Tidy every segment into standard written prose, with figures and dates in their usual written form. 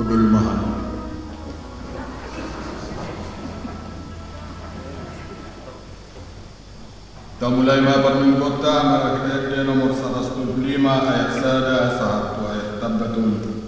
Kudul Maha. Kita mulai mabar kota Marahidaya nomor 175 ayat sada 1 ayat tabbatul.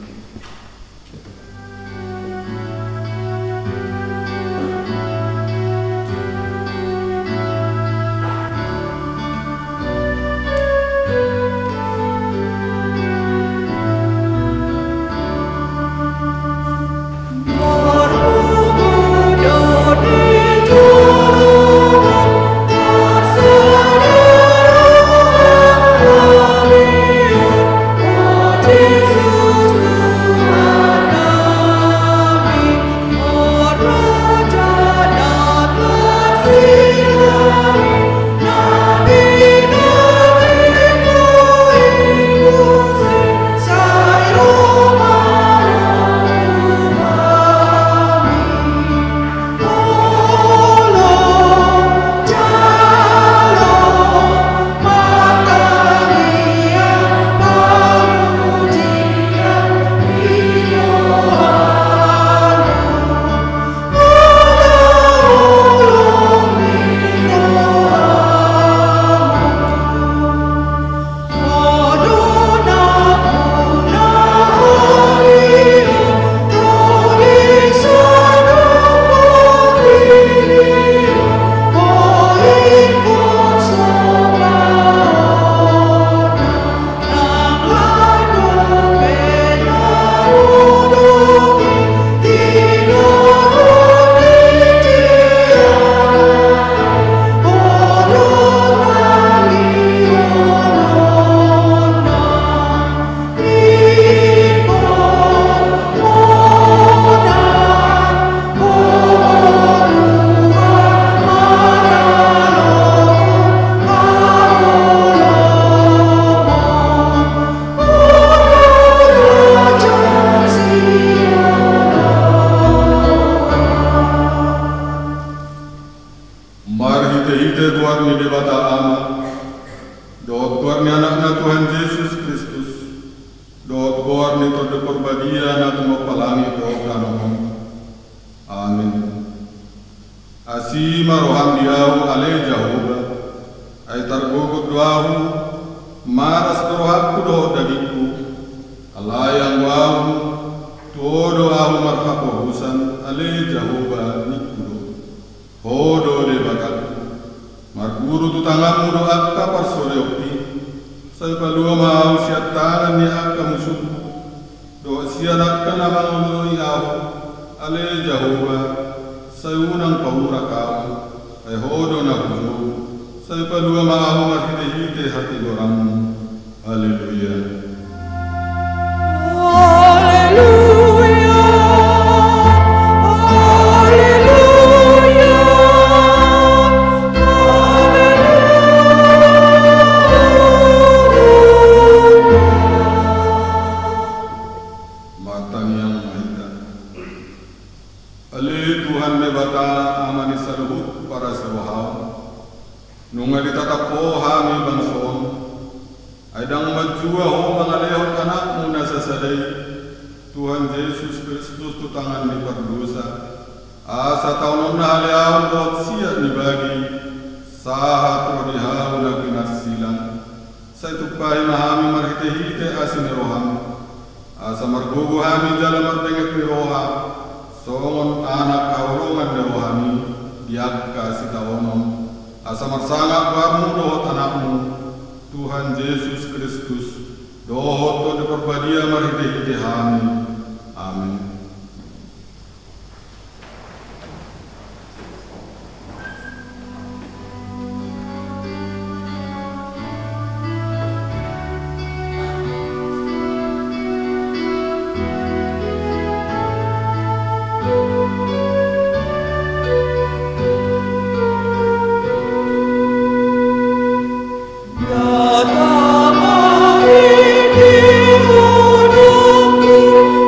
Thank you.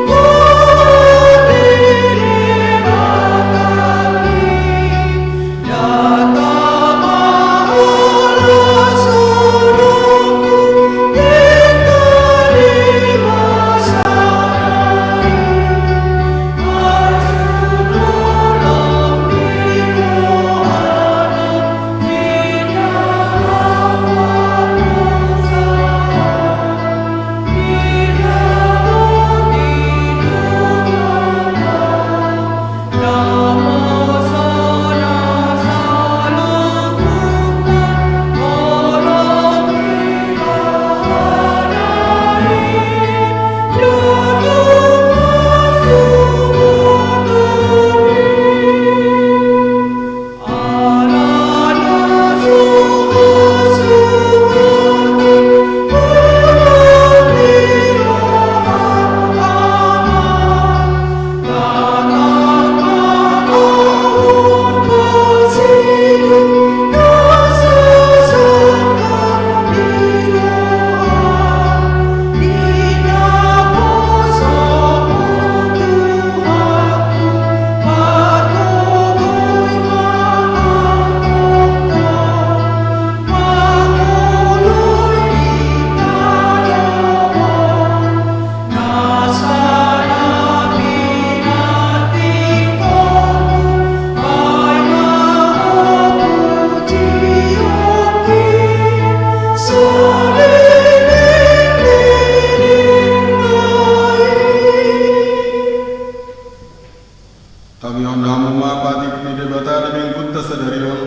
patik ni debata di bingkut tasadarion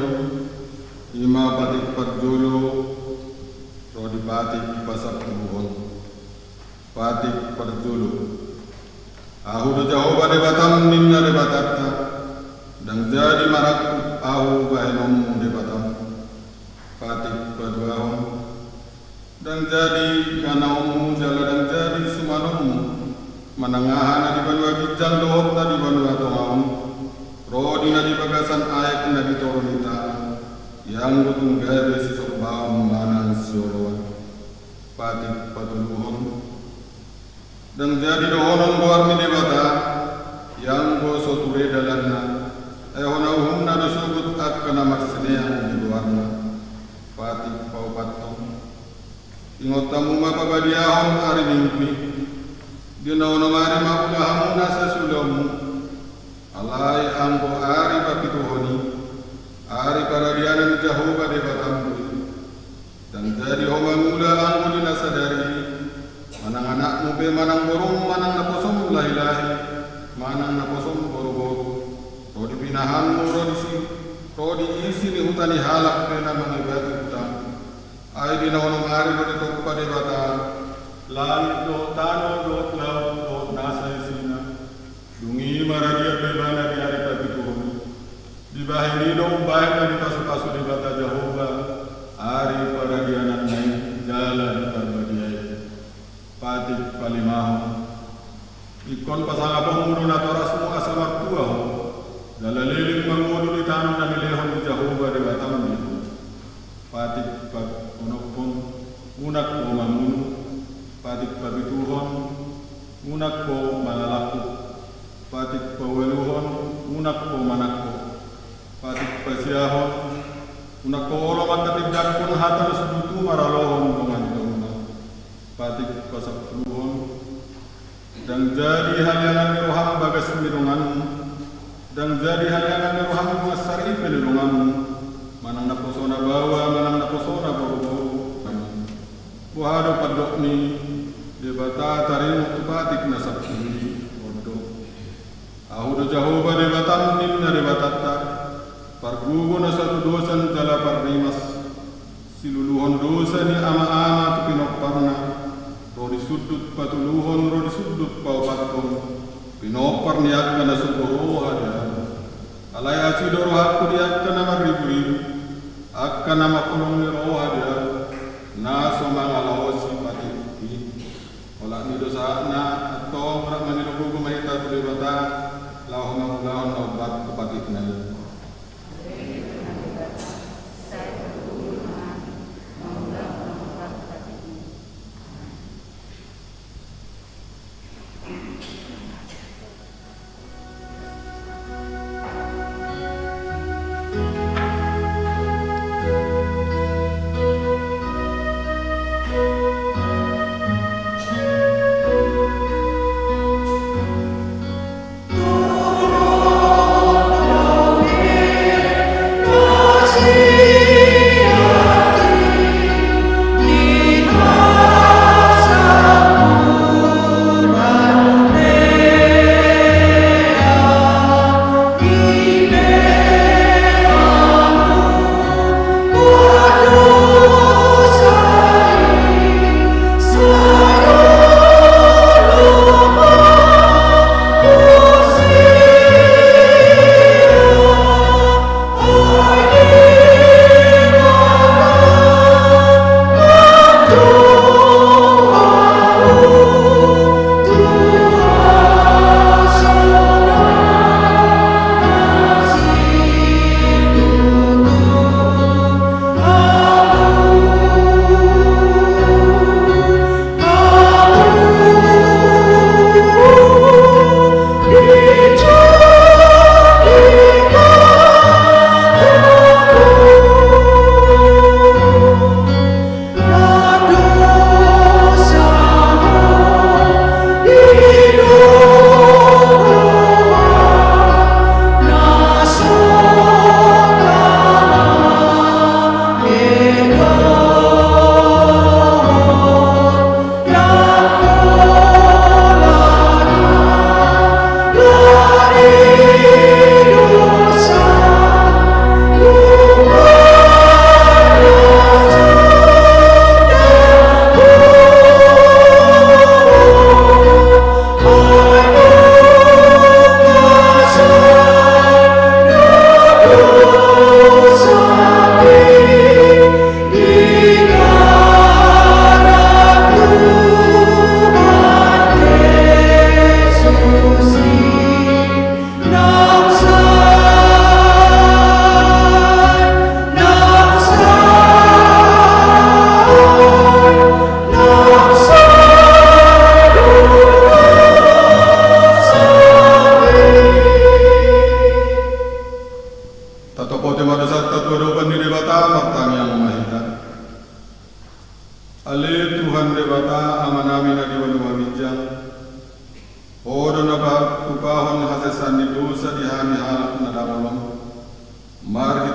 ima patik parjolo rodi patik pasak buhon patik parjolo ahu do jahoba debatam ninna debatatta dan jadi marakut ahu bahenom debatam patik paduahon dan jadi kanaomu jala dan jadi sumanomu manangahan di banua kijang dohot na di banua tongaon rodi na di bagasan ayak na di toronita yang gutunggai besi sokbaon manang sioloan patik patuluhon dan jadi dohonon goar mi debata yang go soture dalanna hona uhumna do sugut akkana makseneang di goarna patik paupatong ingotamu mapabadiahon ari mimpi dina mari maulahamu nasa sulamu alai ambo ari papituhoni ari paradiana jahoba debatambu dan dari homa mula ambo dina sadari manang anakmu be manang borong manang naposom lahi-lahi manang naposom boro-boro rodi pinahanmu rodi isi ni hutani halak be namang ibati hutang ai dina mari bodi pada debata langit do tano do laut do nasa isina dungi maradia bebana di hari pagituhon di bahini do bahina di pasu-pasu di bata Jehovah hari paradianan nai jalan parbadiai patik palimahon ikon pasangapong mudo na torasmu asamar tuaho dalaliling mangudo di tano na milehon di Jehovah di batam dito patik pag unokpon unak o mamunu patik pabituhon unak po malalaku patik paweluhon unak po manakpo patik pasiahon unak po olo magkatibdak pun hatan subutu maralohon pengantuna patik pasapluhon dan jadi halyangan niroham bagas mirunganmu dan jadi halyangan niroham mengasari penirunganmu manang naposona bawa manang naposona boro-boro wahado padok ni debata tarim patik nasabni odo ahu do jahoba debatam ninna debatatta pargugo na satu dosan jala parrimas siluluhon dosa ni ama-ama tu pinopparna rodi sudut patuluhon rodi sudut paupatkom pinopar ni akka na suboro hada alay asidoro hakku di akka na maribu-ribu akka na makulong ni roha dia na sumangalaosi patik wala ni dosa na atau merak manilugu mahita tu debata lahon na obat patik na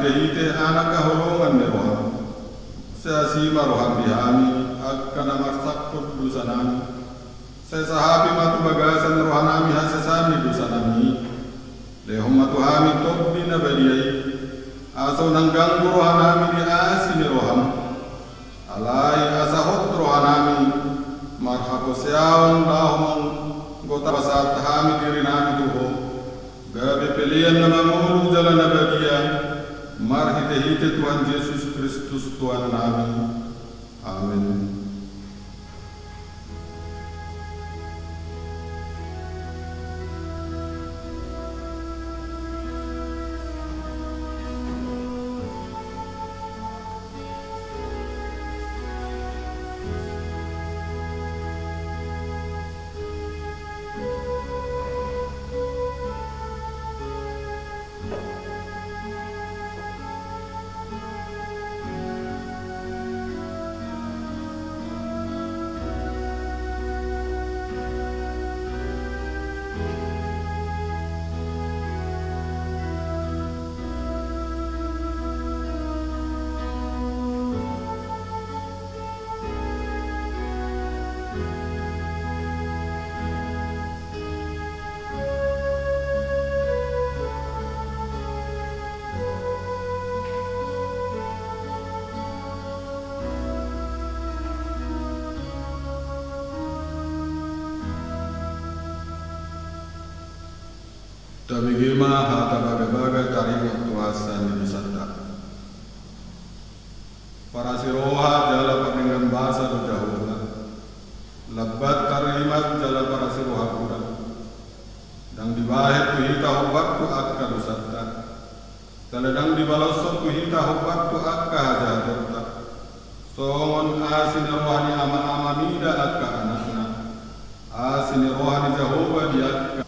hite anak kahulungan ni roham. Saya sima roham dihami, akka nama sakut dusanami. Saya sahabi matu bagasan rohanami hasesani dusanami. Lehom matu hami tobbi na badiyai. Aso nangganggu rohanami di asini roham. Alai asahot rohanami. Marhabo siawan lahumang gota basat hami diri nami tuho. Gabi pilihan nama mulu jalan abadia. Marhite Tuhan Yesus Kristus Tuhan kami. Amin. Tabigima hata baga-baga tarimut tuasan di Nusantara. Para siroha jala panengan basa do jahula. Labbat tarimat jala para siroha kurang. Dang dibahit tu hita hubat tu akka dusanta. Taladang dibalosot tu hita hubat tu akka hajadota. Songon asin rohani ama-amanida akka anakna. Asin rohani Jehova di akka.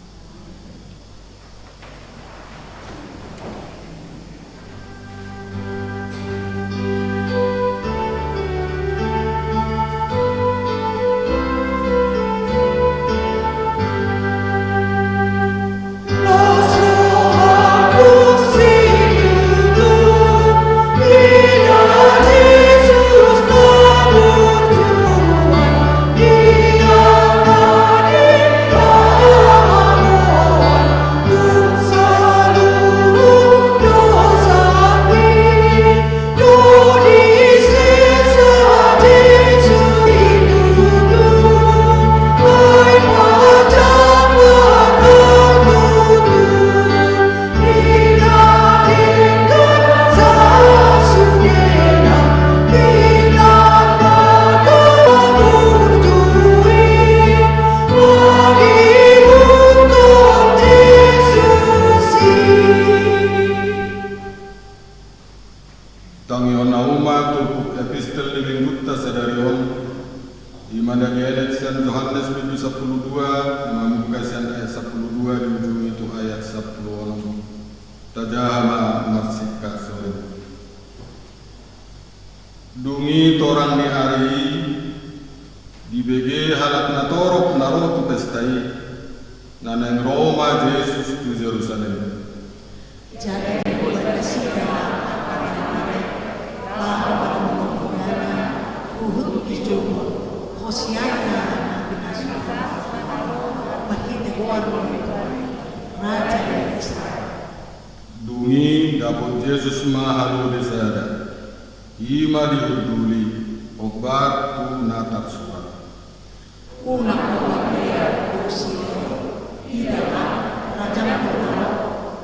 Yohanes 7:12 membukakan ayat 12 di ujung itu ayat 10. Tajahama marsika sore. Dungi torang ni ari di BG halak na torok narot pestai naneng Roma Yesus tu Jerusalem. Jadi berkasih Uhud hijau Hosiana binasa Bakit Raja Israel. Dungi dapot Yesus mahalu desada ima diuduli obat tu natat surat. Una kaya Hosea tidak Raja Muhammad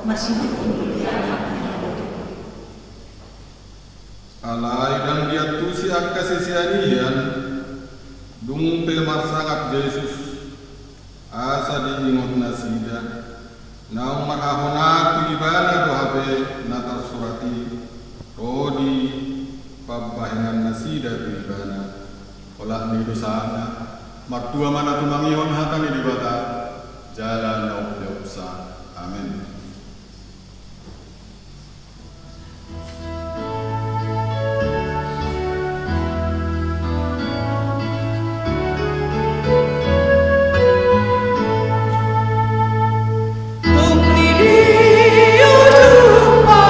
masih diuduli alai dan dia tu si akka sisianian dung pelmar sangat Yesus asa diingot nasida naung marahona tu ibana do habe natar surati rodi pabahengan nasida tu ibana olah ni dosana martua mana tu mangihon hatani di bata jalan naupsa amin. Dia jumpa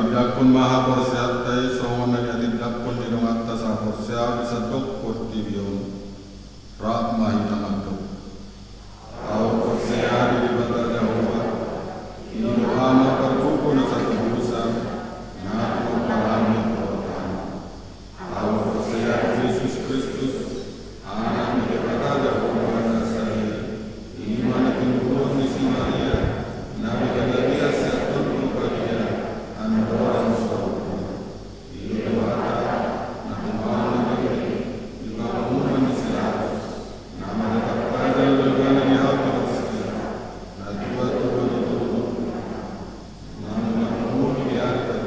Abidakun maha korsiatai songonan yatidakun nidong atas akorsia bisa dokkur tibion rahmahi tamaduk. Au korsia di bata Jehovah ido ama perkukun satu busa ngaku palami korotan. Au korsia Yesus Kristus anak di bata Jehovah nasari iman akan di Maria nabi kadadia seatur rupadia orang sorga itu ada nama di bawah manusia nama tetap pada leluhur di hati dan dua itu nama di hati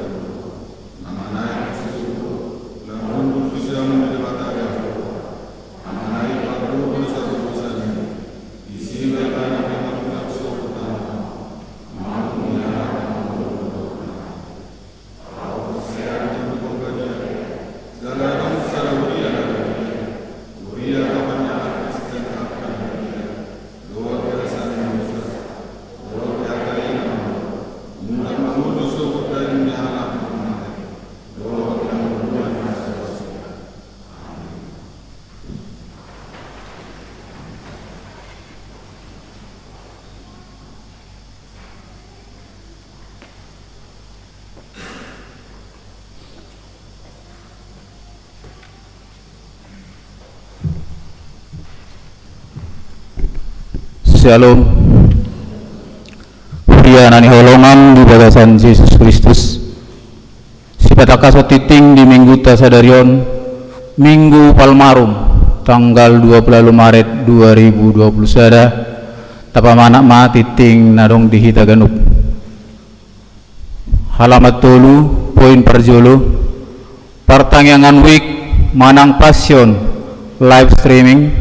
nama naik susu lamun berusia menjadi batara nama naik baru satu bulan isi mereka yang menafsu pertama mampu Shalom. Dia nani holongan di bagasan Yesus Kristus. Sipataka titing di minggu tasadarion Minggu Palmarum tanggal 25 Maret 2020 sada tapamanak ma titing nadong di Hitaganup. Halamat tolu poin perjolo pertangyangan week manang passion live streaming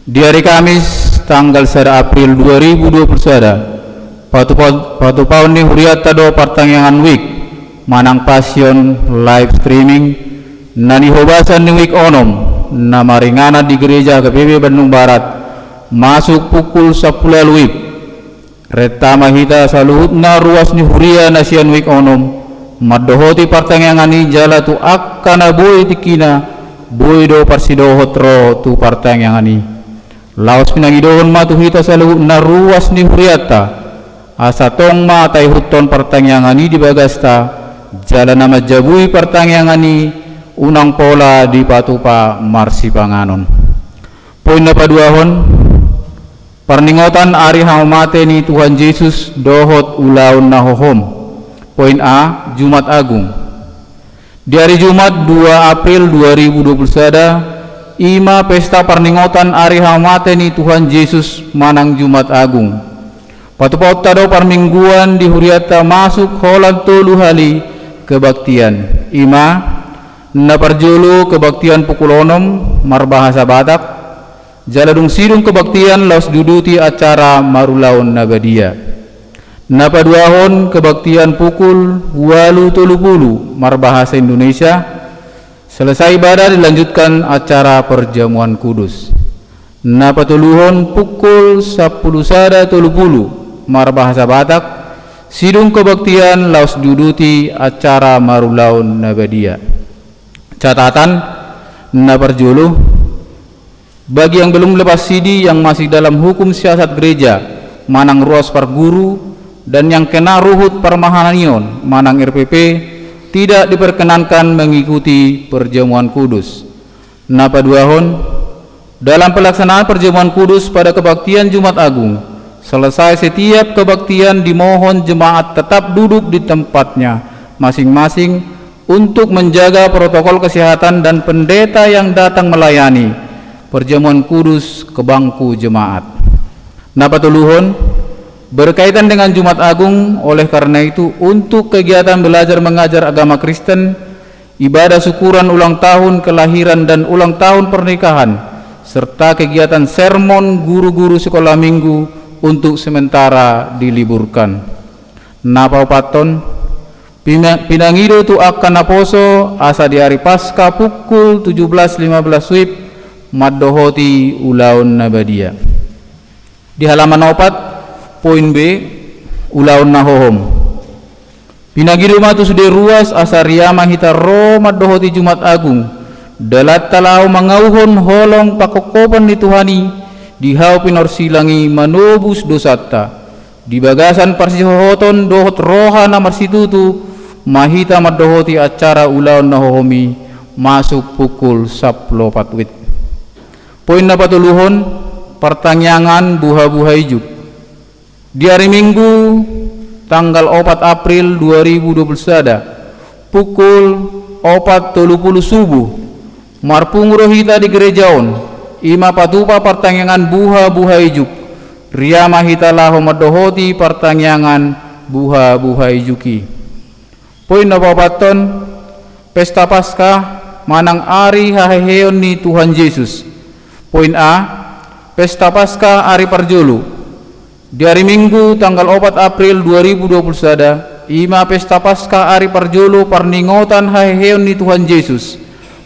di hari Kamis tanggal 1 April 2020 sada patu paun ni huriata do pertangyangan week manang passion live streaming nani hobasan ni week onom na maringana di gereja KPB Bandung Barat masuk pukul 10 wib reta mahita saluhutna ruas ni huria nasian week onom madohoti pertangyangan ni jala tu akkana boy tikina boy do parsidohotro tu pertangyangan ni laos pinangidohon matuhita sa na ruas ni huriata asa tong matay huton pertangyangan ni di bagasta jalan nama jabui pertangyangan ni unang pola di patupa marsi panganon. Poin na paduahon perningotan ari hamate ni Tuhan Yesus dohot ulaun nahohom. Poin A, Jumat Agung. Di hari Jumat 2 April 2020 sada ima pesta perningotan ari hamate ni Tuhan Yesus manang Jumat Agung. Patupaut tado permingguan di huriata masuk holan tolu hali kebaktian. Ima na parjulu kebaktian pukul onom marbahasa Batak. Jaladung sidung kebaktian laos duduti acara marulaun nagadia. Na paduahon kebaktian pukul 8.30 marbahasa Indonesia. Selesai ibadah dilanjutkan acara perjamuan kudus. Na patuluhon pukul 10.30 marbahasa Batak sidung kebaktian laos duduti acara marulaun nagadia. Catatan na parjulu bagi yang belum lepas CD yang masih dalam hukum siasat gereja manang ruas parguru dan yang kena ruhut permahanion manang RPP tidak diperkenankan mengikuti perjamuan kudus. Na paduahon dalam pelaksanaan perjamuan kudus pada kebaktian Jumat Agung selesai setiap kebaktian dimohon jemaat tetap duduk di tempatnya masing-masing untuk menjaga protokol kesehatan dan pendeta yang datang melayani perjamuan kudus ke bangku jemaat. Na patuluhon berkaitan dengan Jumat Agung, oleh karena itu untuk kegiatan belajar mengajar agama Kristen, ibadah syukuran ulang tahun kelahiran dan ulang tahun pernikahan, serta kegiatan sermon guru-guru sekolah minggu untuk sementara diliburkan. Na paupaton pinangido tu akan naposo asa di hari Pasca pukul 17.15 WIB maddohoti ulaun nabadia. Di halaman 4 poin B ulaun nahohom Pinagilo matu sude ruas asariama hita Roma dohoti Jumat Agung. Dalat talau mangauhon holong pakokopan ni Tuhani dihau pinorsilangi manobus dosata. Di bagasan parsihohoton dohot rohana marsitutu mahita madohoti acara ulaon nahohomi masuk pukul 10.4 wit. Poin na patuluhon pertanyaan buha-buha ijuk. Di hari Minggu tanggal 4 April 2021 pukul 4.30 subuh marpungro hita di gerejaon ima patupa pertanyaan buha-buha ijuk riama hita laho madohoti pertanyaan buha-buha ijuki. Poin na papaton pesta Paskah manang ari haheheon ni Tuhan Yesus. Poin A, pesta Paskah ari parjolo. Di hari Minggu tanggal 4 April 2021 ima pesta Paskah ari parjolo parningotan haheheon ni Tuhan Yesus.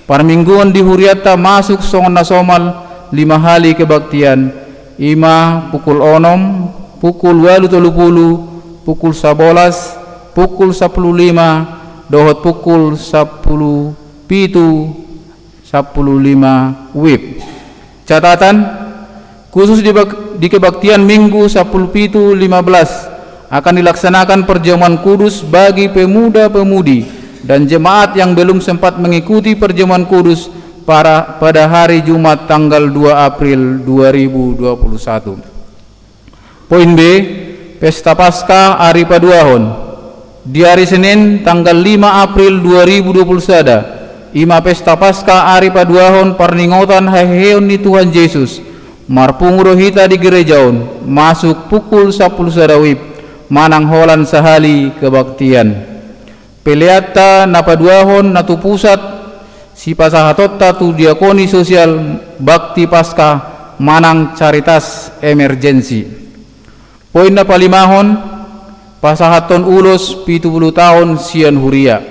Parmingguan di huriata masuk songon nasomal 5 hali kebaktian ima pukul 6, pukul 8.30, pukul 11, pukul 15, dohot pukul 10.15 wib. Catatan khusus di kebaktian Minggu 10.15 akan dilaksanakan perjamuan kudus bagi pemuda-pemudi dan jemaat yang belum sempat mengikuti perjamuan kudus pada hari Jumat tanggal 2 April 2021. Poin B, pesta Paskah ari paduahon. Di hari Senin tanggal 5 April 2021 ima pesta Paskah ari paduahon parningotan haheheon ni Tuhan Yesus marpungro hita di gerejaon masuk pukul 10 sarawib manang holan sahali kebaktian. Peleata napaduahon natu pusat si pasahatotta tu diakoni sosial bakti Paskah manang caritas emergensi. Poin na palimahon pasahaton ulos 70 tahun sian huria.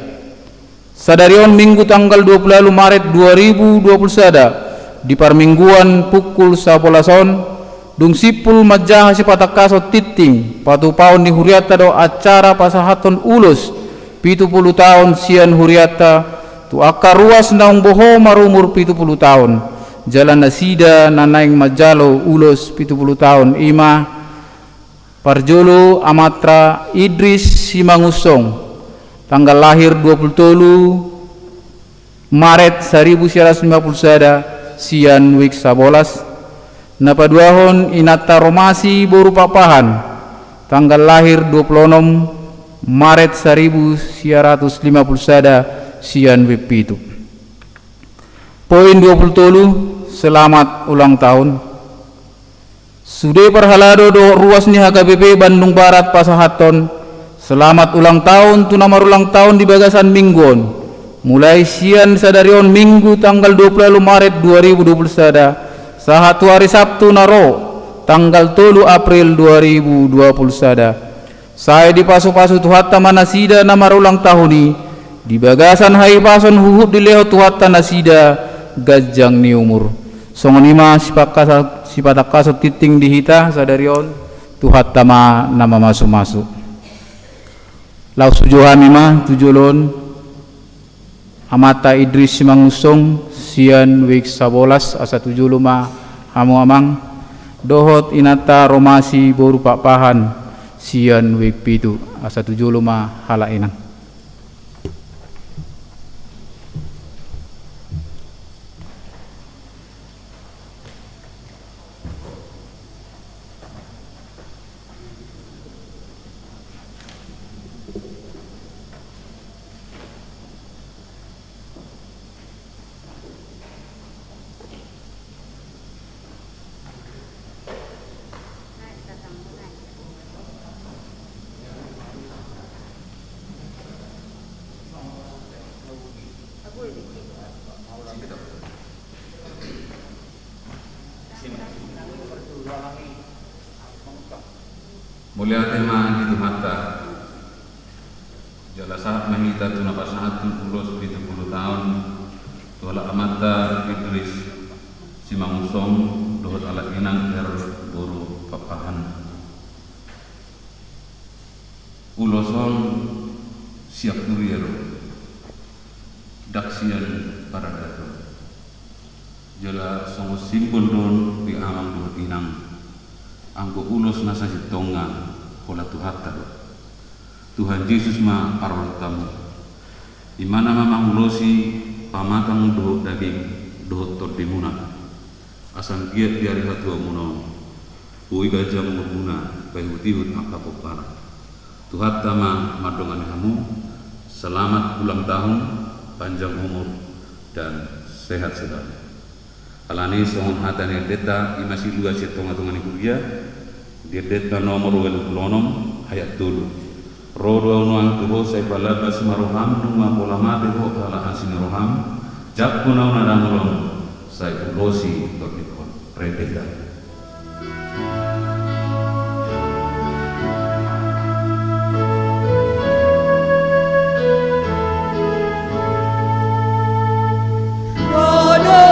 Sadarion Minggu tanggal 20 Maret 2021 di parmingguan pukul 11 dung sipul majah si patakaso titing patupaon ni huriata do acara pasahaton ulos 70 tahun sian huriata tu akar ruas naung boho marumur 70 tahun jalan nasida nanaing majalo ulos 70 tahun ima parjolo Amatra Idris Simangusong tanggal lahir 27 Maret 1951 sian wik 11 napaduahon Inata Romasi Boru Papahan tanggal lahir 26 Maret 1951 sian wik 7. Poin 27 selamat ulang tahun. Sude perhalado do ruas ni HKBP Bandung Barat Pasahaton. Selamat ulang tahun tu namar ulang tahun di bagasan mingguan. Mulai sian sadarion Minggu tanggal 20 Maret 2021 sahatu hari Sabtu naro tanggal 3 April 2021. Saya dipasu-pasu tuhatta manasida namar ulang tahun ni di bagasan hai pason huhub di leho tuhatta nasida gajang ni umur. Songonima sipatakaso titing dihita sadarion tuhatta ma nama masuk-masuk. Lau sujohami mah tujulon Amata Idris Simangusong sian wik 11 asa 7 luma hamu amang dohot Inata Romasi Boru Papahan sian wik 7 asa 7 luma hala inang. Mulia tema di Tuhatta jala saat mahita tu napasahat tu ulos 70 tahun tuala Amata Idris Simangusong dohot ala inang Boru Papahan uloson siap kuriero daksian para dato jala songo simbol don di amang do inang anggo ulos nasa jitonga pola tuhatta Tuhan Yesus ma arwah tamu di mana mamang ulosi pamatang do daging do tordimuna asan giat diari hatu amuno ui gajah murmuna bai hutihut akapopara Tuhan tama madongan kamu selamat ulang tahun panjang umur dan sehat selalu alani songon hatane deta imasi lua setonga-tonga ni kuliah dia deta nomor welulonom hayat dulu rodo nuang tuho sai balabas maroham numa polamate ho kala hasin roham jakuna nadamulon sai ulosi tornikon redeta Ala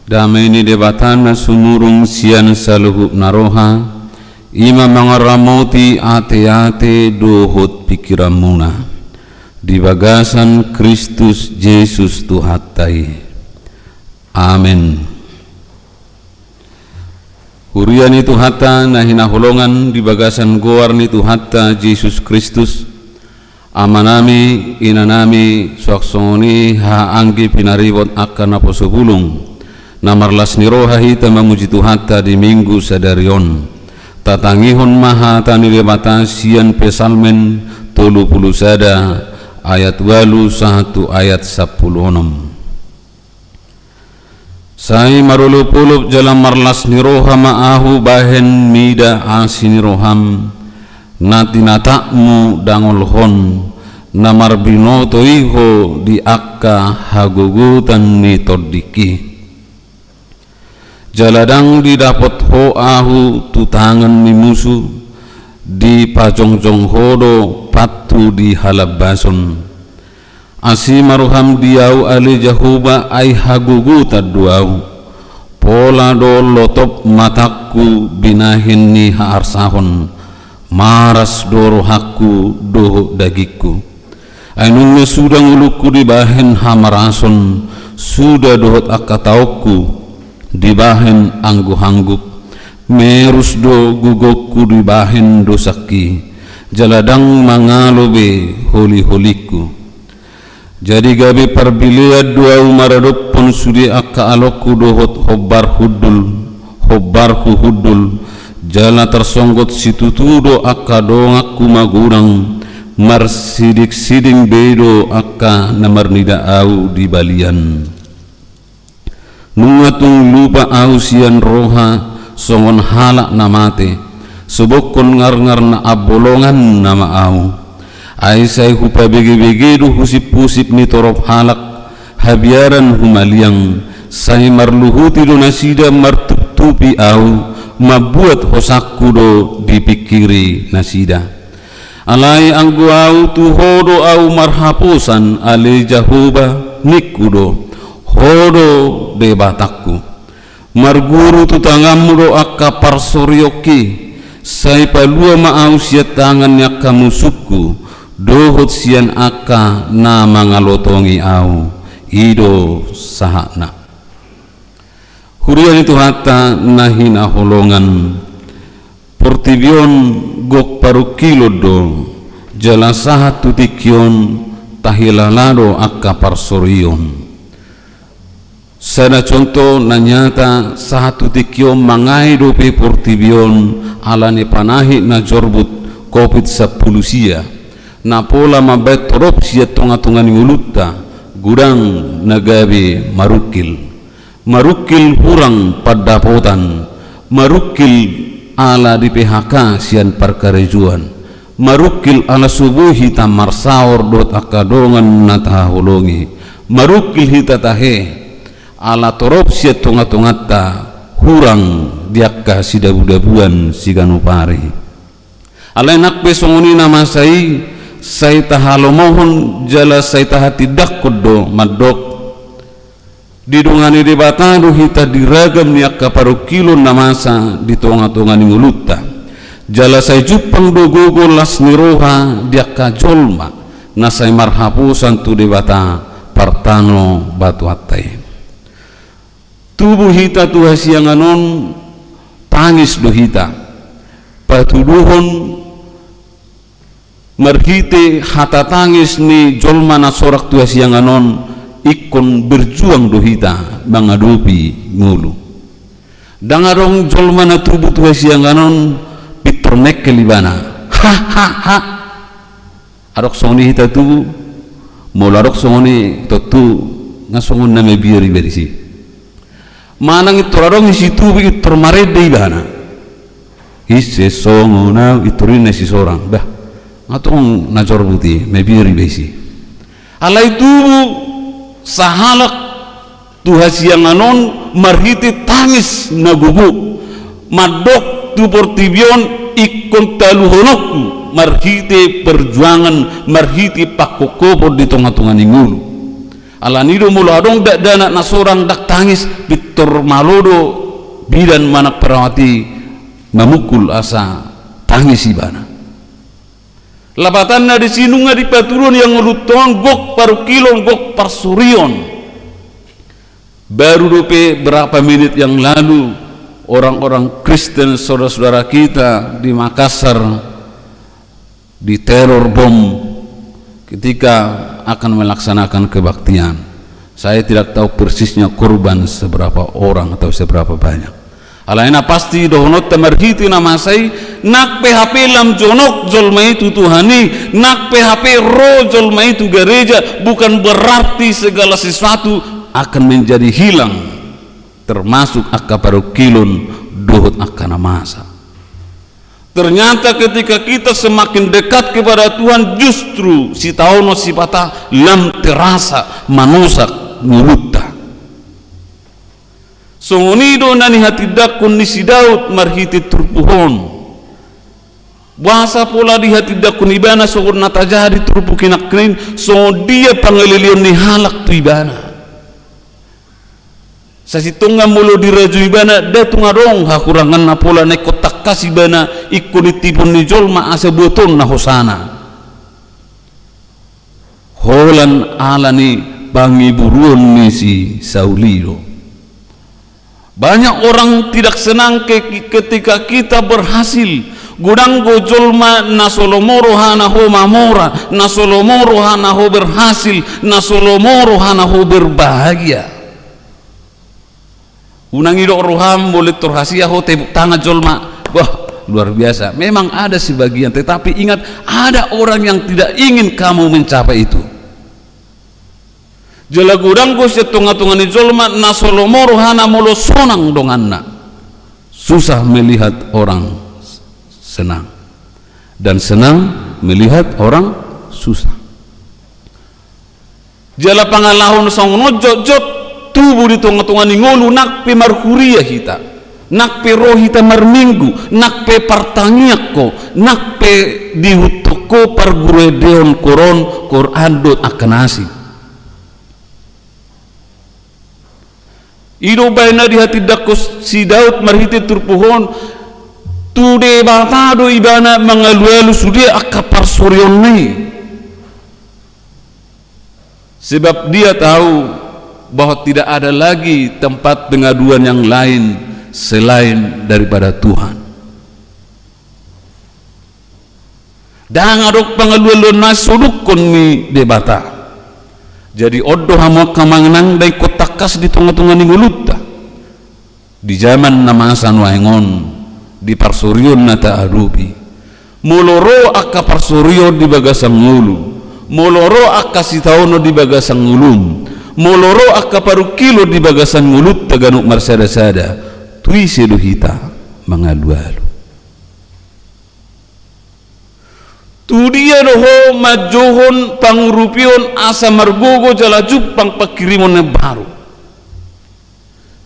damai ni debatana sumurung sian saluhu naroha ima mangaramoti ate-ate dohot pikiramuna di bagasan Kristus Yesus Tuhatai. Amin. Hurian itu hatta nahina holongan di bagasan goar ni Tuhatta Yesus Kristus amanami inanami suaksoni ha anggi pinaribot akan apa sebulung namarlas ni rohahi tamamuji Tuhatta di minggu sadarion tatangihon maha tani lebatan sian pesalmen 30 sada ayat 1 ayat 10. Sai marulu-pulup jalan marlas ni roha ma'ahu bahen mida asini roham nati natakmu dangolhon namar binoto iho di akka hagugutan ni todiki jaladang didapat ho ahu tutangan ni musuh di pajong-jong hodo patu di halabason asi maruham diau ali jahuba ai haguguta duau pola do lotop mataku binahin ni haarsahon maras doro hakku doho dagiku ainunnya sudah nguluku di bahen hamarason sudah dohot akatauku di bahen anggu-anggup merus do gugokku di bahen dosaki jaladang mangalobe holi-holiku jadi gabi perbiliat dua umaradop pun sudi akka alokku dohot hobbar hudul jala tersonggot situtudo akka dongakku magurang mar sidik-siding bedo akka namar nida au di balian nungatung lupa au sian roha songon halak namate sebokon ngar-ngar na abolongan nama au Aisyah hupa bege-bege du husip-husip ni torop halak habiaran humaliang say marluhuti do nasida martup-tupi au mabuat hosakku do dipikiri nasida alai anggu au tu hodo au marhapusan ale jahuba nikudo hodo debatakku marguru tu tangamu do akka parsoryoki say palua maau siat tangan yakka musuku dohot sian akka na mangalotongi au ido sahakna hurian itu hatta nahina holongan portibion gok parukilo do jala sahat tutikion tahilalado akka parsorion sada contoh nanyata sahat tutikion mangai dope portibion alane panahi na jorbut COVID-10 sia na pola mabet torop sia tonga-tonga ni ulutta gudang nagabe marukil hurang padapotan marukil ala di PHK sian parkarejuan marukil ala subuh hita marsaor dot akadongan nata holongi marukil hita tahe ala torop sia tonga-tongata hurang diakka sidabu-dabuan siganupari ala nakbe songoni nama say tahalomohon jala say tahatidak kodo madok didungani debatado hita diragam ni akka parukilo namasa di tonga-tonga ni ngulutta jala say jupang dogogo las niroha diakka jolma na say marhapusan tu debata partano batu atai tubuh hita tu hasianganon tangis do hita patuduhon marhite hata tangis ni jolma na sorak tu hasianganon ikon berjuang do hita mangadopi ngulu dangarong jolma na tubuh tu hasianganon pitornek kelibana ha arok songni hita tu molarok songni totu ngasongon na mebiri berisi manang itorarong isi tubuh itormarede ibana isse songona itorin si sorang bah atong najor buti mebiri besi alai tubuh sahalak tuhasianganon marhiti tangis nagugu madok tu portibion ikon taluhonokku marhiti perjuangan marhiti pakokopo di tengah-tengah ningulu alanido mulu adong dak dana na sorang dak tangis bitor malodo bidan manak perawati mamukul asa tangis ibana labatanna di sinunga di paturun yang ngelutuang gok paru kilon gok parsurion. Baru dope berapa menit yang lalu orang-orang Kristen saudara-saudara kita di Makassar diteror bom ketika akan melaksanakan kebaktian. Saya tidak tahu persisnya korban seberapa orang atau seberapa banyak. Alaina pasti dohonot tamarhiti nama saya nak PHP lam jonok jolma itu Tuhani, nak PHP ro jolma itu gereja, bukan berarti segala sesuatu akan menjadi hilang, termasuk akaparu kilon dohot akana masa. Ternyata ketika kita semakin dekat kepada Tuhan, justru si taono si patah lam terasa manusak ngulutta. Songonido nani hati dakun ni si Daud marhiti turpuhon. Bahasa pola di hati dakun ibana songon natajadi turpukinak krin, songon dia pangelilion ni halak tu ibana. Sasitunga mulu diraju ibana datunga dong hakurangan na pola ne kotak kasih bana ikuni tipun ni jolma asa buaton na hosana holan alani bangi buruan ni si Sauliro. Banyak orang tidak senang ketika kita berhasil gudanggo jolma na solomoro hana ho mamora, na solomoro hana ho berhasil, na solomoro hana ho berbahagia. Unang idok roham boleh terhasia ho tepuk tangan jolma, wah luar biasa. Memang ada sebagian, tetapi ingat ada orang yang tidak ingin kamu mencapai itu. Jala gudanggo setunga-tunga ni jolma na solomoro hana molo sonang donganna. Susah melihat orang senang dan senang melihat orang susah. Jala pangalahon song nojot tubuh di tengah-tengah ni ngolu nak pe marhuria hita, nak pe roh hita marminggu, nak pe partangiak ko, nak pe dihutoko parguredeon koron Quran dot akanasi. Ido baina di hati dakos si Daud marhiti turpuhon tude batado ibana mangaluelu sudia akapar surion ni, sebab dia tahu bahwa tidak ada lagi tempat pengaduan yang lain selain daripada Tuhan. Dan adok pengaduan nasuduk ni debata. Jadi odo hamo kamangnang dai kotakas di tengah-tengah ni ngulutta. Di zaman namasan waengon di parsurion nata arupi. Moloro akka parsurion di bagasang ngulu. Moloro akka sitaono di bagasang ngulum. Moloro akka paru kilo di bagasan mulut taganuk marsada-sada tui sedu hita mangalu-alu tu dia doho majohon pangrupion asa margogo jala jupang pakirimon baru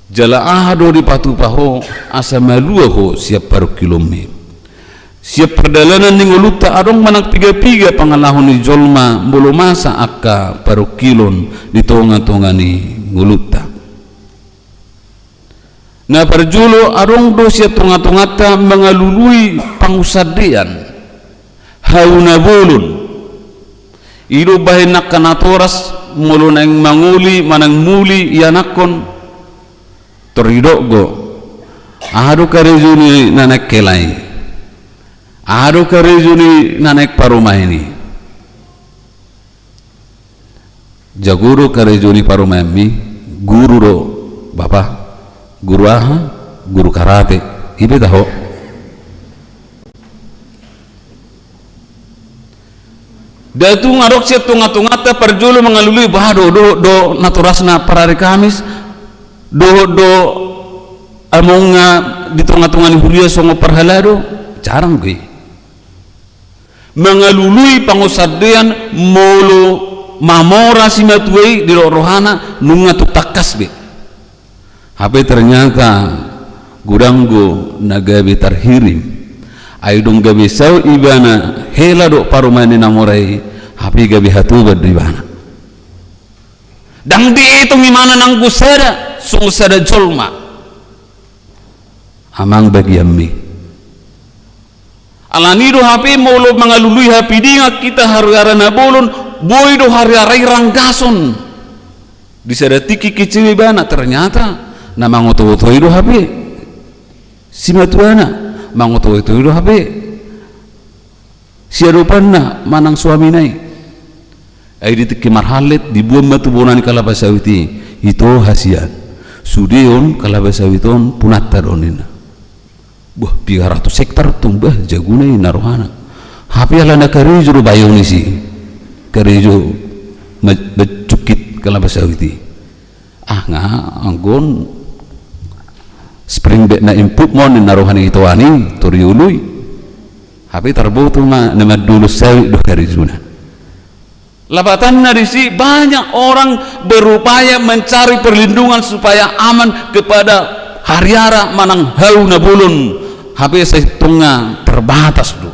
jala ahado di patu paho asa malua ho siap paru kilome siap perjalanan ning uluta adong manak piga-piga pangalahon ni jolma bolo masa akka paru kilon di tonga-tonga ni nguluta. Na parjulo adong do siap tonga-tongata mengalului pangusadean hauna bolon ido bahe nakanatoras molo nang manguli manang muli yanakon toridogo ado karejuni nanak kelai ado karejuni nanek parumah ini jaguru karejuni parumah mi guru do bapak guru aha guru karate ibe tahu datu ngarok siat tunga-tungata perjulu mengalului bahado do naturasna parari Kamis do amonga di tunga-tunga ni huria songo parhalado jarang gue mengalului pangusadean molo mamora simatuei di rohana nunga tu takas be hape ternyata gudanggo nagabe tarhirim aidong gabe sau ibana hela do parumane namorai hape gabe hatuba di bana dang dihitung imana nang gusada sung sada jolma amang bagi ammi alanido HP molo mangalului HP dinga kita hari-hari nabolon boy do hari-hari ranggason di sada tiki kiciwi bana ternyata na mangoto-oto do HP simatuana mangoto-oto do HP siarupan na manang suami nai ay di tiki marhalet dibuam matu bonan kalabasawiti itu hasiat sudion kalabasawiton punatta donina buah 300 hektar tumbah jagunai narohana hapi ala na karijo bayoni si karijo becukit kalabasawiti nga anggon spring bed na input mo ni narohani itawani toriului hapi tarboto na dulu sawi do karijo na labatan narisi banyak orang berupaya mencari perlindungan supaya aman kepada hariara manang halu na bulun hape sa tunga terbatas do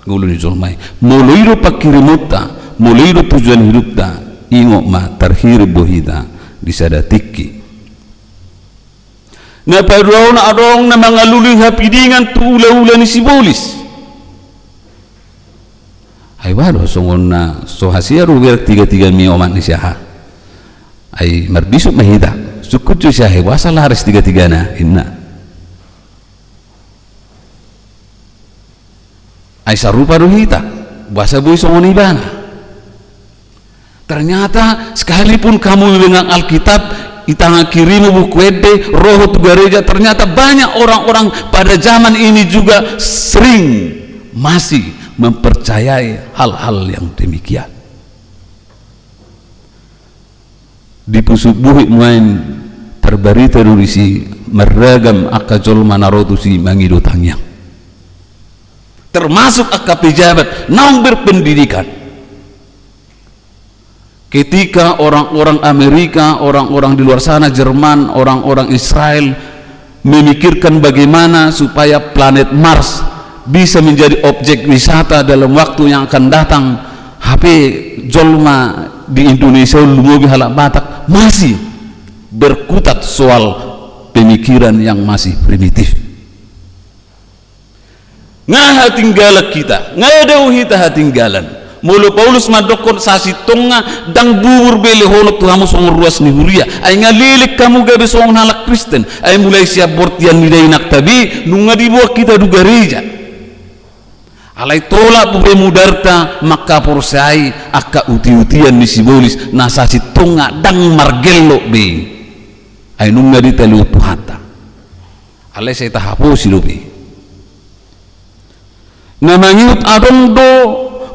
ngulun jolmai muluiru pakirimuta muluiru tujuan hidupta ingo ma terhirib bohita di sada tiki na paruaw na adong na mga luluy hapidingan tu ula-ula ni Sibolis ay walo songon na so hasia ruwer 3 mi oman ni siya ay marbisok mahita sukut jo siya wasa laris 3 na inna ay sarupa ruhita wasa boy songon ibana ternyata sekalipun kamu dengan Alkitab itanga kirimu buku ede roh tu gereja ternyata banyak orang-orang pada zaman ini juga sering masih mempercayai hal-hal yang demikian di pusuk buhi main terbari terurisi meragam akajol manarotusi mangido tangyang termasuk akap pejabat naung berpendidikan ketika orang-orang Amerika orang-orang di luar sana Jerman orang-orang Israel memikirkan bagaimana supaya planet Mars bisa menjadi objek wisata dalam waktu yang akan datang HP jolma di Indonesia lumugi halak Batak masih berkutat soal pemikiran yang masih primitif ngaha tinggalan kita ngadau hita tinggalan mulu Paulus madokon sasi tonga dang bubur bele hono tu hamu song ruas ni huria ay ngalilik kamu gabe song halak Kristen ay mulai siap bortian nilai nak tabi nunga dibuat kita du gereja alai tolak bube mudarta maka porsai akka uti-utian ni Sibolis nasasi tonga dang margello be ay nunga di telu tuhata alai saya tahaposi lo be namanyut adong do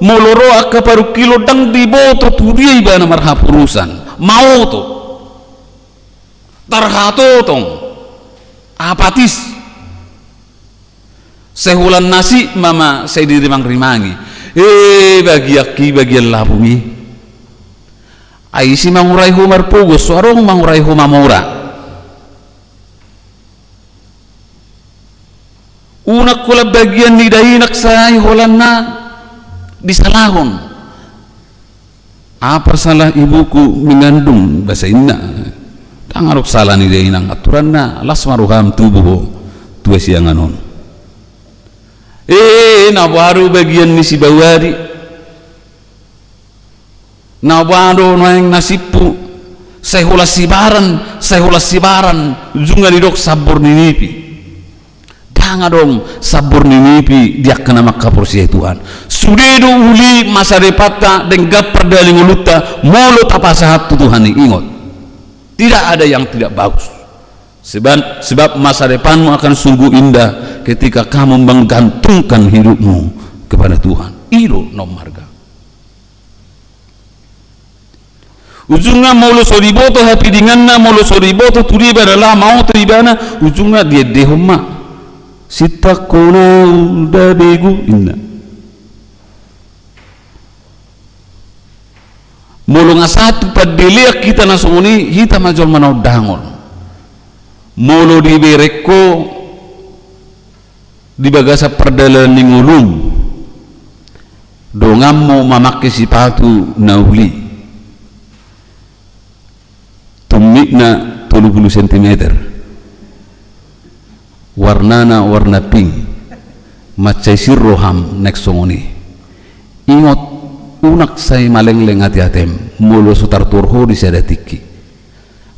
moloro akka paru kilo dang di boto turiai bana marhapurusan mau to tarhato tong apatis sehulan nasi mama saya dirimang-rimangi bagi aki bagi Allah bumi aisi mangurai humar pugos suarong mangurai humamura unak kula bagian ni dahinak saya holan na disalahon apa salah ibuku mengandung bahasa inna tangarok salah ni dahinang aturan na lasmaruham tubuh tua sianganon na baru bagian ni si bawari na baru noeng nasipu saya hulas sibaran junga didok sabur ninipi danga dong sabur ninipi dia kena makapur si Tuhan sudedo uli masa repata denggap perdaling uluta molo tapasahat Tuhan ingot tidak ada yang tidak bagus sebab masa depanmu akan sungguh indah ketika kamu menggantungkan hidupmu kepada Tuhan iro nomarga ujungnya maulo soriboto hapi dinganna maulo soriboto turi badala mau teribana ujungnya dia dehoma sitakona udah begu inna maulo ngasatu padeliak kita nasunguni hita majol manau dangon molo di bereko di bagasa perdalan ningulum dongam mau memakai sepatu nauli na 30 cm, warnana warna pink, macai sirroham nek songoni. Ingot unak say malengleng hati-hatem mulo sutar turho di sada tiki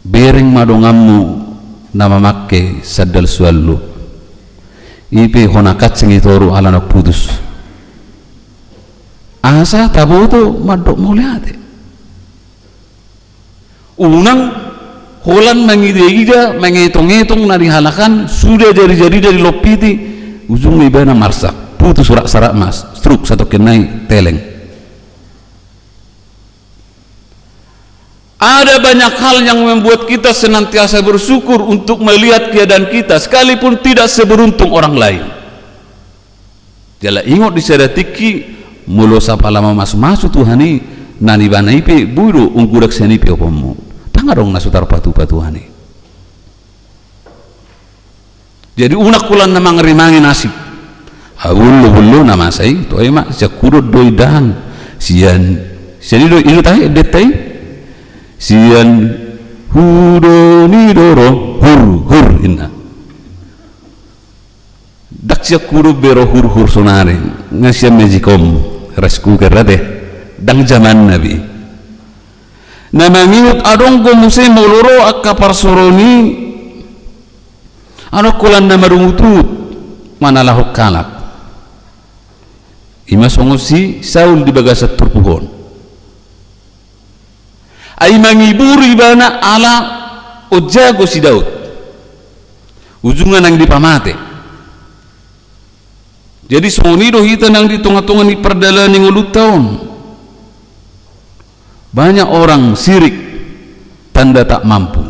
bereng madongammu nama makke sadal suallu ipe honakat sengitoru ala nak putus asa taboto madok muliate unang holan mengide-ide mengitung-itung nari halakan sudah jadi dari lopiti ujung ibana marsak putus surak sarak mas struk satu kenai teleng. Ada banyak hal yang membuat kita senantiasa bersyukur untuk melihat keadaan kita sekalipun tidak seberuntung orang lain. Jala ingot di sadatiki mulo sapa lama masuk Tuhani nani banaipe buru ungkudak senipe opomu. Tangarong nasutar patu-patuhani. Jadi unak kulan namang rimangi nasib. Awul nama saya to ema sakuro doidang sian doi ilo tai detai sian huro nidoro hur inna dak sakuro bero hur sonare ngasya mejikom rasku kerade dang zaman nabi nama minut adong ko musim moloro akapar soroni ano kulan nama rungutut manalah kalak ima songosi Saul di bagasat turpuhon ay mangiburi bana ala ojago si Daud ujungan ang dipamate jadi songonido hita nang ditunga-tunga ni perdalani ngulut tahun banyak orang sirik tanda tak mampu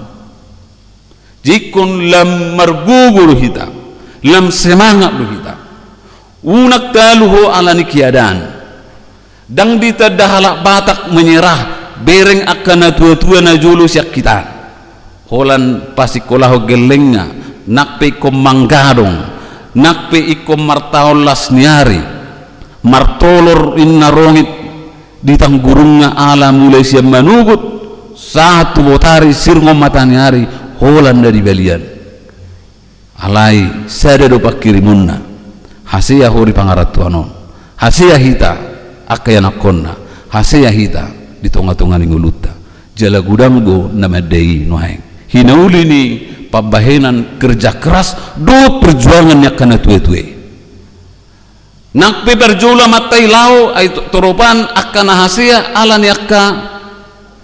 jikun lam margugur hita lam semangat lu hita unak taluho ala ni kiadan dang ditadahalak batak menyerah bereng akan tua-tua na julu siak kita holan pasikolaho gelengnya nakpe ikom manggadong nakpe ikom martaolas niari martolor inna rongit ditang gurungnya ala mulai siap manugut satu botari sirngom mataniari holan dari balian alai sada do pakirimunna hasia hori pangaratuanon hasia hita akayanakonna hasia hita di tonga-tonga ni nguluta jala gudamgo namadei noaeng hinauli ni pabahenan kerja keras do perjuangan yak kana tue-tue nakpe berjola matai lao ay toropan akana hasia ala ni akka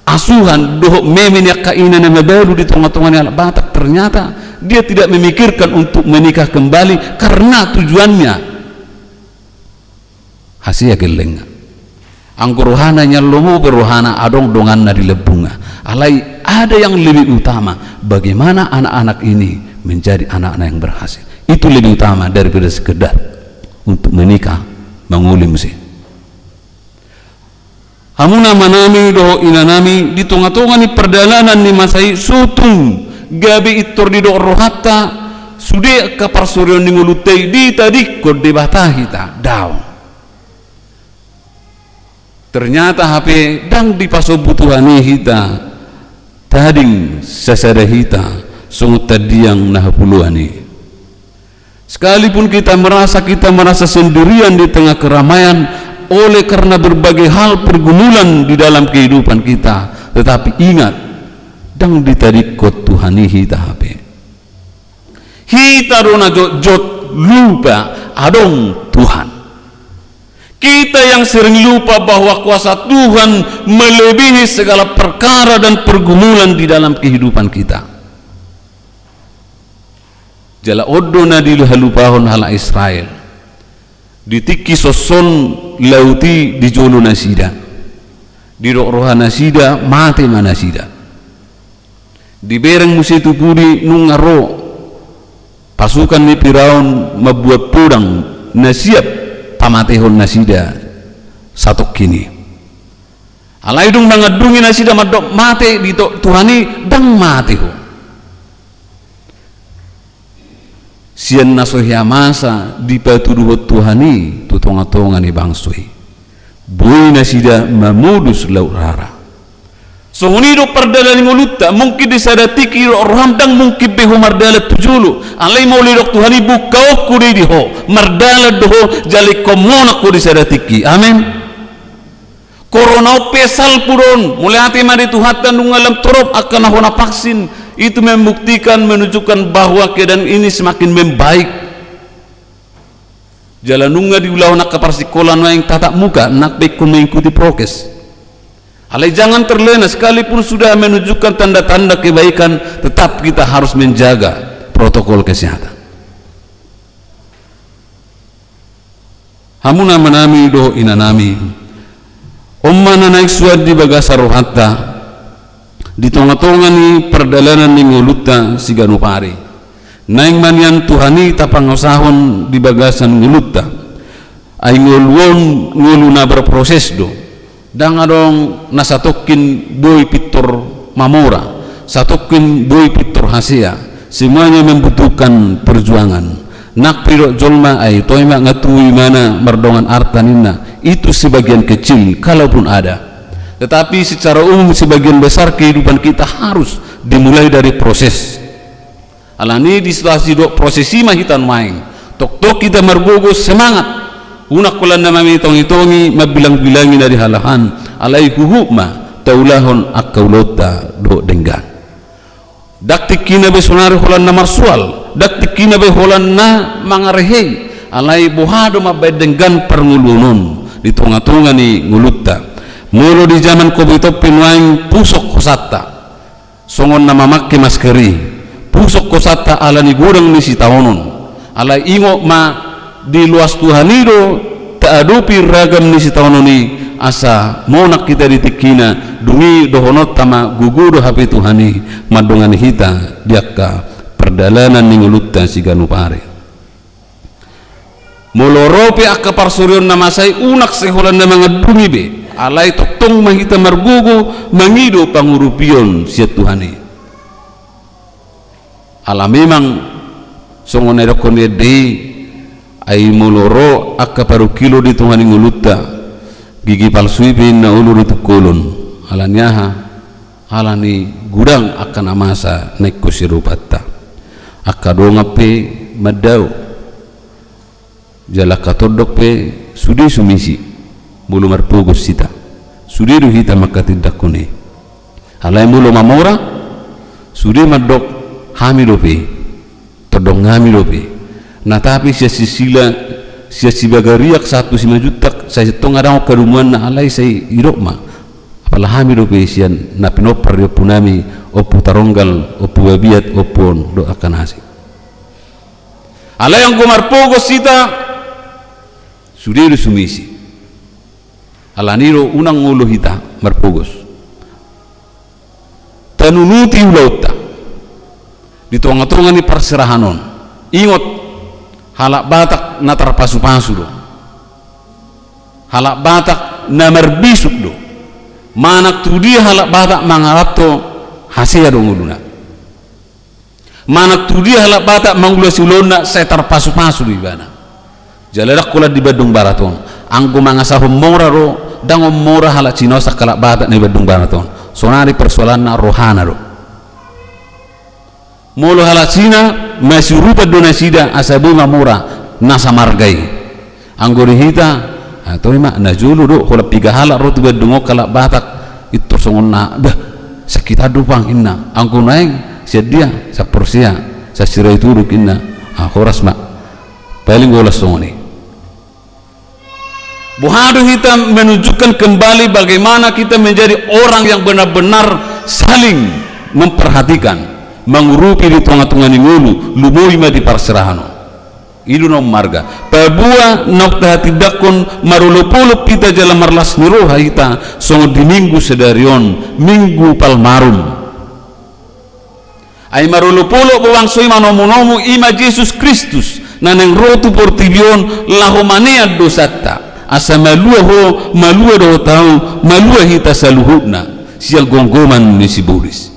asuhan do memen yak kaina na mabalu di tonga-tonga ni ala batak ternyata dia tidak memikirkan untuk menikah kembali karena tujuannya hasia geleng angko rohana nyalomo berohana adong dongan na dilebunga alai ada yang lebih utama bagaimana anak-anak ini menjadi anak-anak yang berhasil itu lebih utama daripada sekedar untuk menikah mengulim sih hamuna manami do inanami di tonga-tonga ni perdalanan ni masai sutung gabi itor di do rohata sude kapar suryo ni ngulutei di tadi kod debatahita daw ternyata HP dang dipasobutuhani hita tading sasada hita sungut tadiang nahapuluani sekalipun kita merasa sendirian di tengah keramaian oleh karena berbagai hal pergumulan di dalam kehidupan kita tetapi ingat dang ditarikot Tuhani hita HP hita rona jot lupa adong Tuhan kita yang sering lupa bahwa kuasa Tuhan melebihi segala perkara dan pergumulan di dalam kehidupan kita jala odona di halupahon hala Israel ditiki soson lauti di jolo nasida di roha nasida mati manasida di bereng musi tupudi nungaro pasukan ni Firaun membuat pedang nasiap pamatehon nasida satu kini alaidung mangadungi nasida madok mate di Tuhani dang mateho sian nasohya masa di patuduhot Tuhani tutonga-tonga ni bangsui bui nasida mamudus laut rara Songonido perdala ngulutta mungkin disadatiki rohamdang mungkin beho mardala tujulu alai maulidok Tuhani bukau kuri diho mardala doho jali komona kuri disadatiki amin. Corona pesal purun mulai hati mari Tuhan dan alam torop akan ahona vaksin itu membuktikan menunjukkan bahwa keadaan ini semakin membaik. Jalan nunga di ulah nak keparsikolan yang tatap muka nak baik mengikuti prokes. Alai jangan terlena sekalipun sudah menunjukkan tanda-tanda kebaikan, tetap kita harus menjaga protokol kesehatan. Hamuna manami doh inanami. Ommana naik suat di bagasar rohatta. Di tonga-tonga ni perdalanan ni ngulutta siganu pari. Naik manian Tuhani tapangosahon di bagasan ngulutta. Ay nguluon nguluna berproses do. Dangadong nasatokin boy pitor mamora, satokin boy pitor hasia, semuanya membutuhkan perjuangan. Nak piro jolma ay toima ngatui mana merdongan artanina itu sebagian kecil kalaupun ada. Tetapi secara umum sebagian besar kehidupan kita harus dimulai dari proses. Alani di situasi dok prosesi mah hitan main. Tok kita mergogo semangat. Unak kulan nama mitong-itongi mabilang-bilangi dari halahan alai huhukma taulahon akaulota do denggan daktikina be sonari holan na marsual daktikina be holan na mangarehei alai bohado mabay denggan perngulunon di tonga-tonga ni ngulutta mulo di zaman COVID pinwaing pusok kosata songon na mamakke maskeri pusok kosata ala ni gudang ni si taonon alai ingo ma di luas Tuhanido taadupi ragam ni si tahunoni asa monak kita ditikina dungi dohonot tama gugudo hapi Tuhani madongan hita diakka perdalanan ni ngulutta si ganupare moloropi akka parsurion namasai unak seholan na mga dungi be alai toktong mahita margugo mangido pangurupion si Tuhani ala memang songon edokon edei ay moloro akka paru kilo di Tuhani ngulutta gigi palsui pin na ulur itu kolon alanyaha alani gudang akan amasa naik kusirupata akka dongape madau jala katodok pe sudi sumisi bulu marpugos sita sudi ruhita makatidakune alai mulo mamora sudi madok hamidope todong hamidope. Nah tapi sia sisila sia sibagariak 1,5 juta saya tong ada karumuan na alai saya irokma apalahami do pesian na pinopar yo punami opu taronggal opu babiat opon do akan hasil alai yang kumarpogos sita sudiru sumisi alaniro unang ngulo hita marpogos tanunuti ulauta di tonga-tonga ni perserahanon ingot halak batak na terpasu-pasu do halak batak na merbisuk do manak tu dia halak batak mangarap to hasia do nguluna manak tu dia halak batak mangula silona saya terpasu-pasu do ibana jaladak kula di Badung Baraton anggo mangasah mora ro dango mora halak cinosa kalak batak ni Badung Baraton sonari persoalan na rohana do molo halacina masih rupa donasida asabu mamura nasa margai anggori hita atau ima najulu do kalau piga halak rotu bedungo kalak batak itu songon na bah sakit adupang inna angku naik sedia sa porsia sa sirai turuk inna horas mak paling golas songoni buhadu kita menunjukkan kembali bagaimana kita menjadi orang yang benar-benar saling memperhatikan mengurupi di tengah-tengah ni ngulu lumoi ma di parserahano idu nom marga pabua nokta tidakon marulupulup kita jalan marlas niroha kita songo di minggu sedarion minggu palmarum ay marulupulup bawangsoi manomu-nomu ima Yesus Kristus naneng rotu portibion lahomania dosata asa malua ho malua do tau malua hita saluhutna sial gonggoman ni sibulis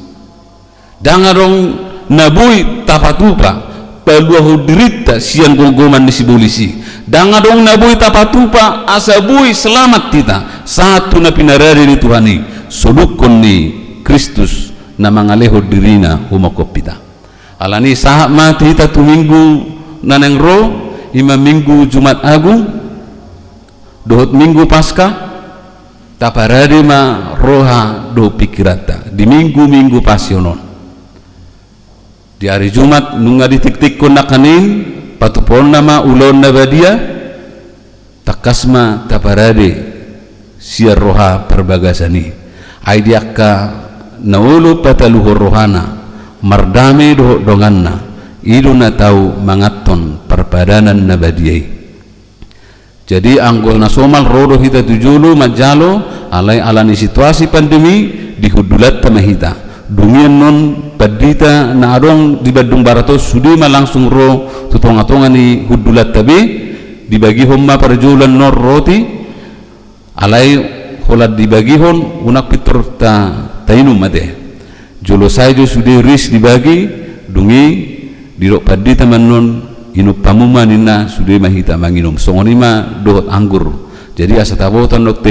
dangarong nabui tapatupa paluahu dirita siang gonggoman ni si polisi dangarong nabui tapatupa asabui selamat kita satu na pinarari ni Tuhani sodukon ni Kristus na mangaleho dirina humokopita. Alani sahak mati hita tu minggu naneng ro, ima minggu Jumat Agung, dohot minggu Paskah, taparade ma roha do pikirata di minggu pasionon. Di hari Jumat nunga ditik-tik nakanin patupon nama ulon nabadia takasma taparade siar roha perbagasani aidiaka naulu pataluhur rohana mardame do donganna iduna tau mangaton perpadanan nabadiai. Jadi anggol nasomal rodo hita tujulu majalo alai alani situasi pandemi dihudulat tamahita dungian non padita na adong di Badung Barato sudima langsung ro tutonga-tonga ni hudulat tabi dibagi homma perjulan nor roti alai holat dibagi hon unak pitur tainum mate jolo sajo sudah ris dibagi dungi dirok padita manon inup pamuma nina sudah mahita manginum songonima dohot anggur. Jadi asa tabotan dok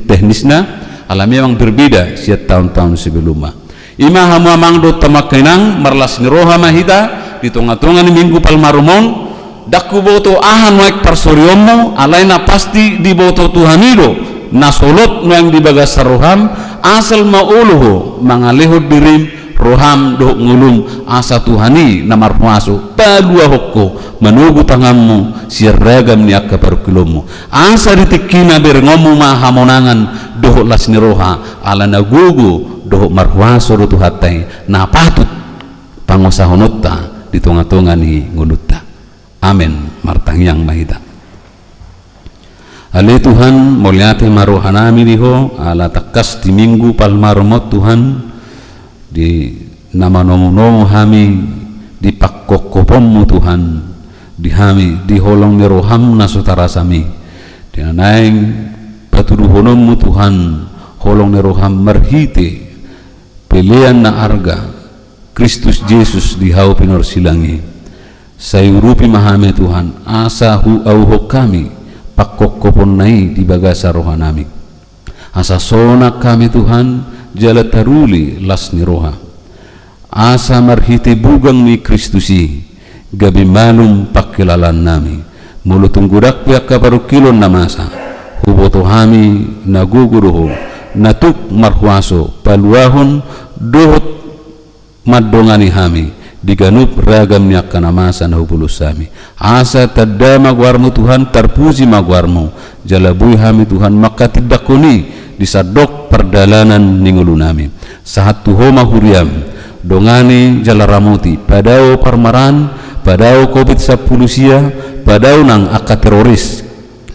teknisna alami memang berbeda siat tahun-tahun sebelumnya. Ima hamu amang do tamakinang marlas niroha mahita di tonga-tonga ni minggu palmarumon daku boto ahan waik parsoriomo alaina pasti di boto tuhanido nasolot noang dibagas roham asal mauluho mangaleho dirim roham do ngulum asa tuhani namar muaso padua hokko menugu tanganmu siragam niaka parukilomu asa ditikina berengomu mahamonangan doh lasni roha ala nagugu doh marhuaso do tuhatai na patut pangosahonota di tonga-tonga ni ngulutta. Amin martangyang mahita. Ale Tuhan moliate marohanami diho ala takas di minggu palmaromot Tuhan di nama nongo hami di pakkokopommu Tuhan di hami di holong ni roham na sutara sami di anaing patuduhonommu Tuhan holong ni roham merhite pilihan na arga Kristus Yesus di hau pinor silangi sayurupi mahame Tuhan asa hu auho kami pakkokopon nai di bagasa rohanami asa sona kami Tuhan jala taruli las ni roha asa marhite bugang ni Kristusi gabi malum pakilalan nami mulu tunggudak piak kaparukilon namasa huboto hami naguguruho natuk marhuaso paluahon dohot madongani hami diganup ragam niak kanamasa na hubulus sami asa tadda magwarmu Tuhan terpuji magwarmu jalabui hami Tuhan maka tidak kuni disadok perdalanan ningulu nami sahat tuhoma huriam dongani jalaramuti padao parmaran padao COVID-10 padao nang aka teroris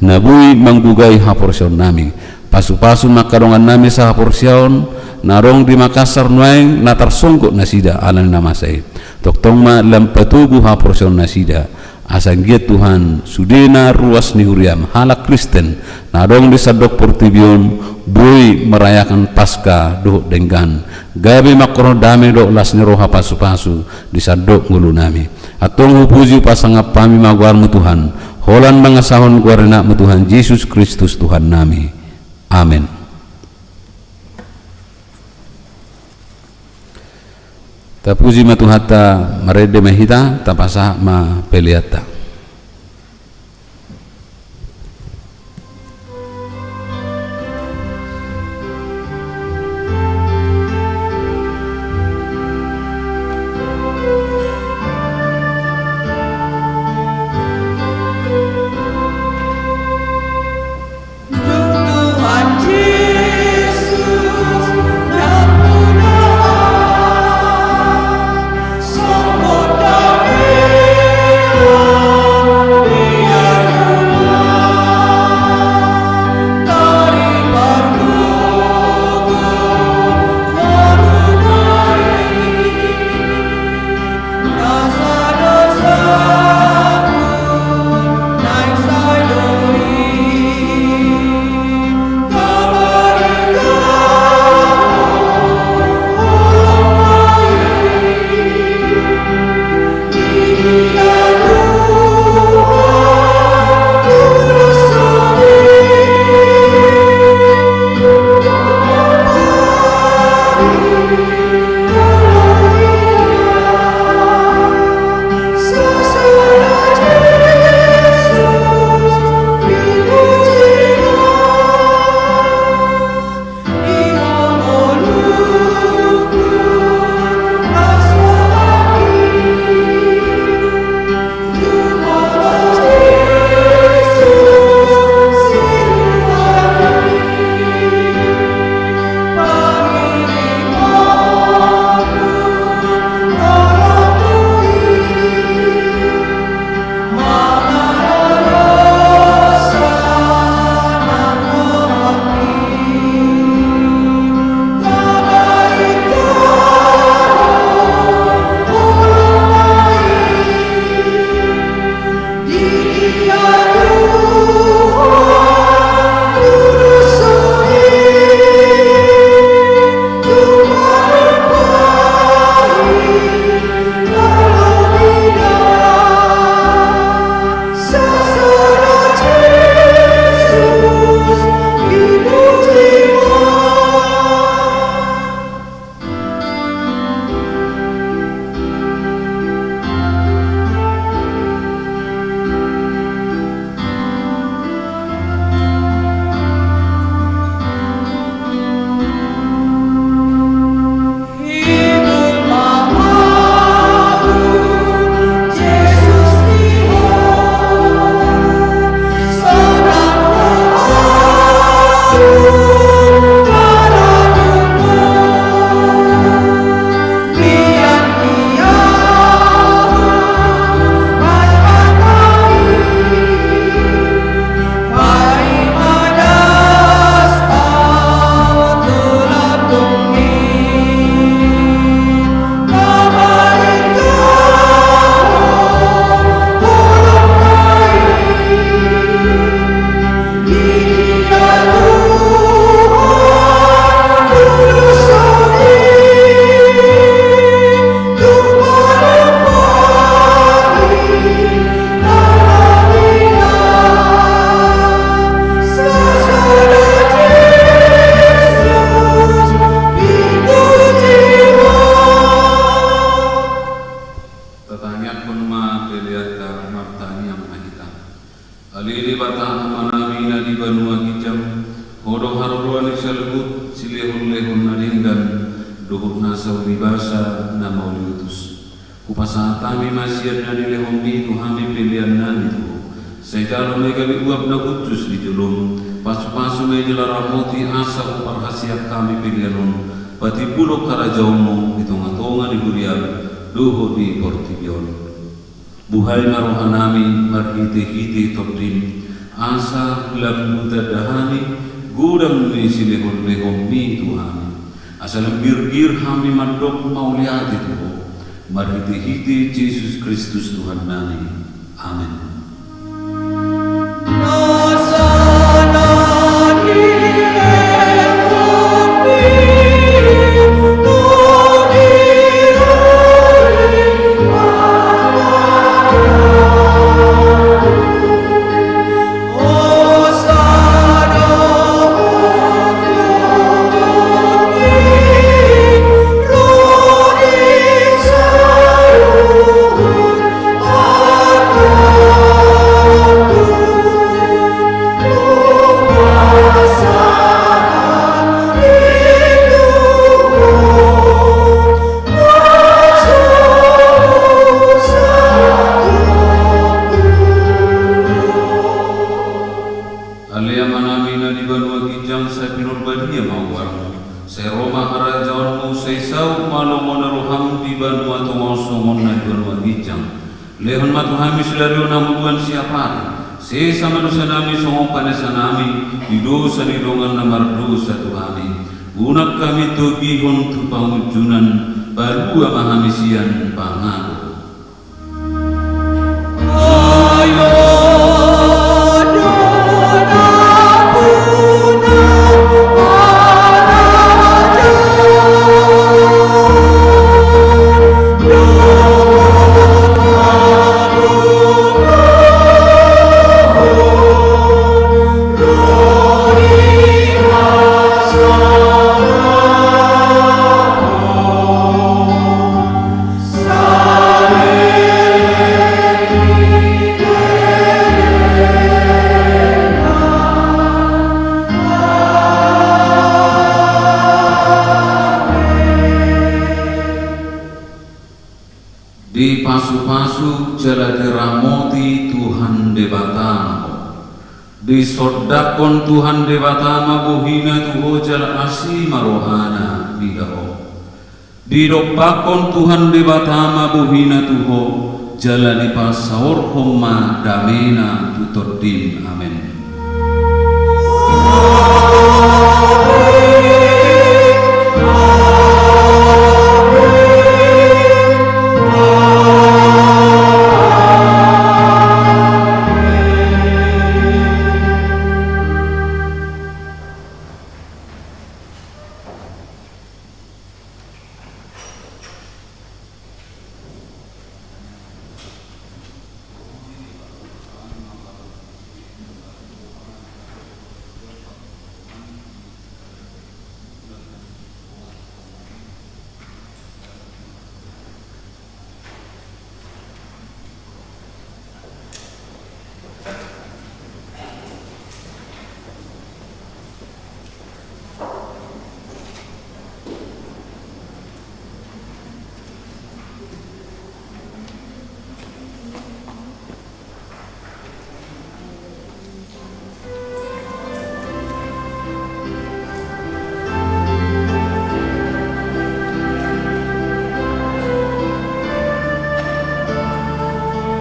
nabui manggugai haporsion nami pasu-pasu maka dongan nami sa haporsion narong di Makassar nuaing natar songkok nasida alan nama saya toktong ma lampatugu haporsion nasida asanggiat Tuhan sudena ruas ni huriam halak Kristen narong di sadok portibion bui merayakan Paskah doh denggan gabi makro dame do las ni roha pasu-pasu di sadok ngulu nami atong hupuji pasangap pami magwarmu Tuhan holan mangasahon guarenakmu Tuhan Yesus Kristus Tuhan nami. Amin. Tapuji matuhata marede mahita tapasa ma peliata. Oh Pertanyaan pun ma peliata martani yang mahita. Alili batang manami na di banua kijam. Hodo haruan isalgut silehun-lehun nalindan. Duhuk nasa ulibasa na mauliutus. Kupasatami masih na nilehun di tuhami pilihan nani tuh. Saya mereka uap na kutus di julum. Pasu-pasu meja ramoti asa uparhasiak kami pilihan. Pati pulau karajaumu hitung-hitungan di Gurial. Duho di Portibion buhai marohanami marhite-hite tordin asa lambuta dahani gudang ni silehon-lehon mi Tuhani asal lembir-gir hami mandok mauliati tuho marhite-hite Yesus Kristus Tuhan nani. Amin. Lehon matuhami selalu namuduan siapa? Sesama dosa nami songong panasa nami di dosa di dongan namar dosa Tuhani. Unak kami togihon tu pangujunan baru amahami sian pangaku. Di pasu-pasu jaladi ramoti Tuhan debatama. Di sodakon Tuhan debatama buhina tuho jala asima rohana bidaho. Di dopakon Tuhan debatama buhina tuho jala di pasaur homa damena tutordim. Amin.